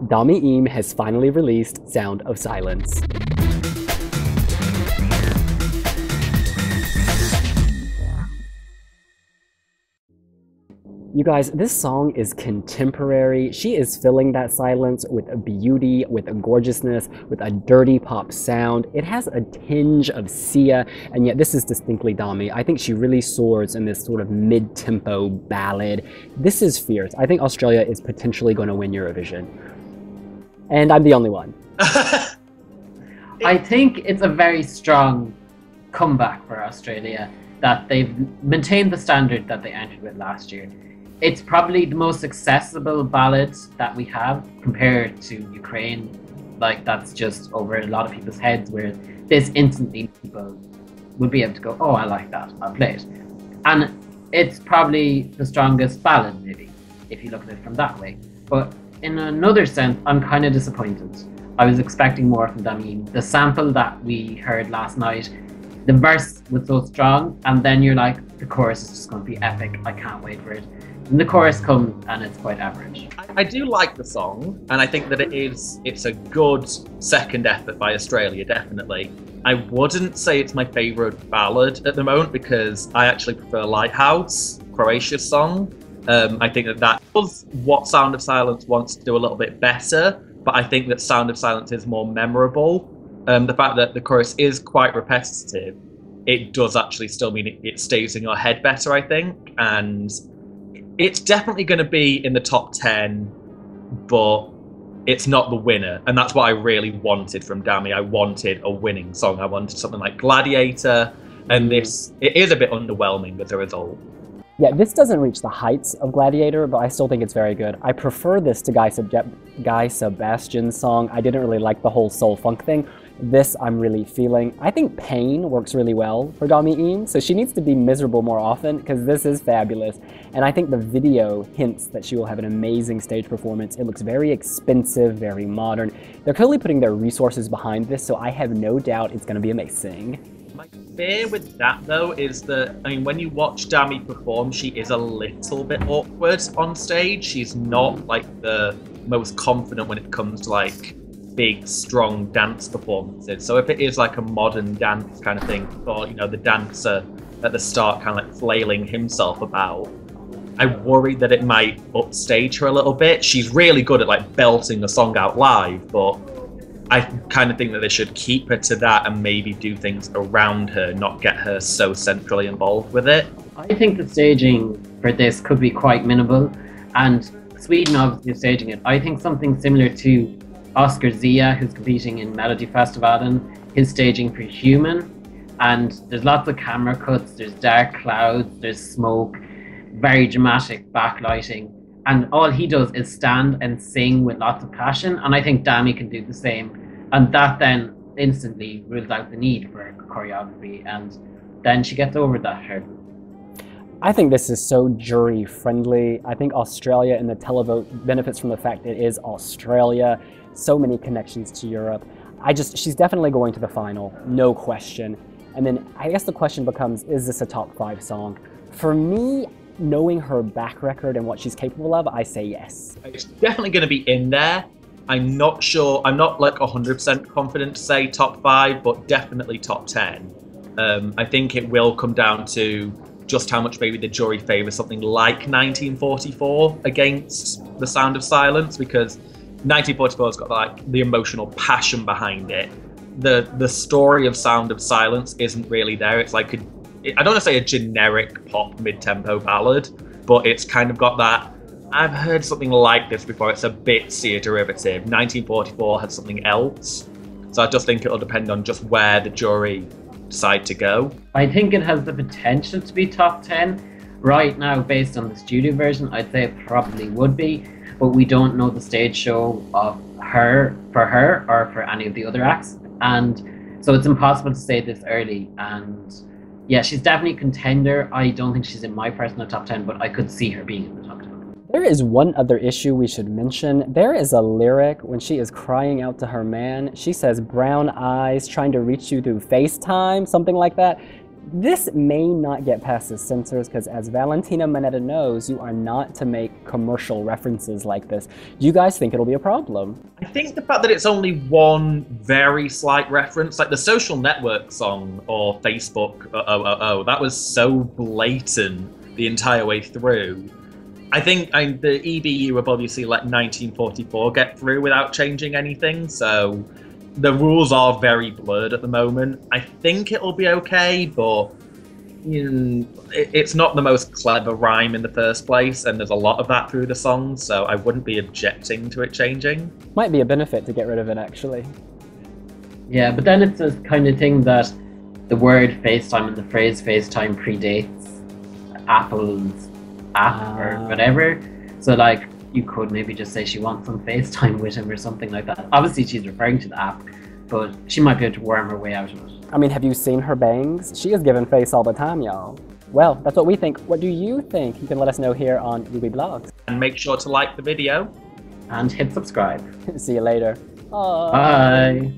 Dami Im has finally released Sound of Silence. You guys, this song is contemporary. She is filling that silence with a beauty, with a gorgeousness, with a dirty pop sound. It has a tinge of Sia, and yet this is distinctly Dami. I think she really soars in this sort of mid-tempo ballad. This is fierce. I think Australia is potentially going to win Eurovision. And I'm the only one. I think it's a very strong comeback for Australia that they've maintained the standard that they entered with last year. It's probably the most accessible ballad that we have compared to Ukraine. Like, that's just over a lot of people's heads, where this instantly people would be able to go, oh, I like that, I'll play it. And it's probably the strongest ballad, maybe, if you look at it from that way. But in another sense, I'm kind of disappointed. I was expecting more from Dami. The sample that we heard last night, the verse was so strong, and then you're like, the chorus is just going to be epic, I can't wait for it. And the chorus comes and it's quite average. I do like the song, and I think that it's a good second effort by Australia, definitely. I wouldn't say it's my favourite ballad at the moment, because I actually prefer Lighthouse, Croatia's song. I think that was what Sound of Silence wants to do a little bit better, but I think that Sound of Silence is more memorable. The fact that the chorus is quite repetitive, it does actually still mean it stays in your head better, I think. And it's definitely going to be in the top 10, but it's not the winner. And that's what I really wanted from Dami. I wanted a winning song. I wanted something like Gladiator, and it is a bit underwhelming as a result. Yeah, this doesn't reach the heights of Gladiator, but I still think it's very good. I prefer this to Guy Sebastian's song. I didn't really like the whole soul funk thing. This I'm really feeling. I think Pain works really well for Dami Im, so she needs to be miserable more often, because this is fabulous. And I think the video hints that she will have an amazing stage performance. It looks very expensive, very modern. They're clearly putting their resources behind this, so I have no doubt it's going to be amazing. My fear with that, though, is that, I mean, when you watch Dami perform, she is a little bit awkward on stage. She's not, like, the most confident when it comes to, like, big, strong dance performances. So if it is, like, a modern dance kind of thing, or, you know, the dancer at the start kind of, like, flailing himself about, I worry that it might upstage her a little bit. She's really good at, like, belting the song out live, but I kind of think that they should keep her to that and maybe do things around her, not get her so centrally involved with it. I think the staging for this could be quite minimal, and Sweden obviously is staging it. I think something similar to Oscar Zia, who's competing in Melodifestivalen, his staging for Human, and there's lots of camera cuts, there's dark clouds, there's smoke, very dramatic backlighting. And all he does is stand and sing with lots of passion. And I think Dami can do the same. And that then instantly rules out the need for choreography. And then she gets over that hurdle. I think this is so jury friendly. I think Australia in the televote benefits from the fact it is Australia. So many connections to Europe. She's definitely going to the final, no question. And then I guess the question becomes, is this a top 5 song? For me, knowing her back record and what she's capable of, I say yes. It's definitely going to be in there. I'm not sure, I'm not like 100% confident to say top 5, but definitely top 10. I think it will come down to just how much maybe the jury favours something like 1944 against The Sound of Silence, because 1944 has got like the emotional passion behind it. The story of Sound of Silence isn't really there. It's like I don't want to say a generic pop mid-tempo ballad, but it's kind of got that, I've heard something like this before, it's a bit Sia derivative. 1944 had something else. So I just think it'll depend on just where the jury decide to go. I think it has the potential to be top 10. Right now, based on the studio version, I'd say it probably would be, but we don't know the stage show of her or for any of the other acts. And so it's impossible to say this early. And yeah, she's definitely a contender. I don't think she's in my personal top 10, but I could see her being in the top 10. There is one other issue we should mention. There is a lyric when she is crying out to her man. She says, brown eyes trying to reach you through FaceTime, something like that. This may not get past the censors because, as Valentina Moneta knows, you are not to make commercial references like this. Do you guys think it'll be a problem? I think the fact that it's only one very slight reference, like the Social Network song or Facebook, that was so blatant the entire way through. I think the EBU have obviously let 1944 get through without changing anything, so the rules are very blurred at the moment. I think it'll be okay, but it's not the most clever rhyme in the first place, and there's a lot of that through the song, so I wouldn't be objecting to it changing. Might be a benefit to get rid of it, actually. Yeah, but then it's this kind of thing that the word FaceTime and the phrase FaceTime predates Apple's app or whatever. So, like, you could maybe just say she wants some FaceTime with him or something like that. Obviously, she's referring to the app, but she might be able to worm her way out of it. I mean, have you seen her bangs? She is giving face all the time, y'all. Well, that's what we think. What do you think? You can let us know here on wiwibloggs. And make sure to like the video. And hit subscribe. See you later. Bye.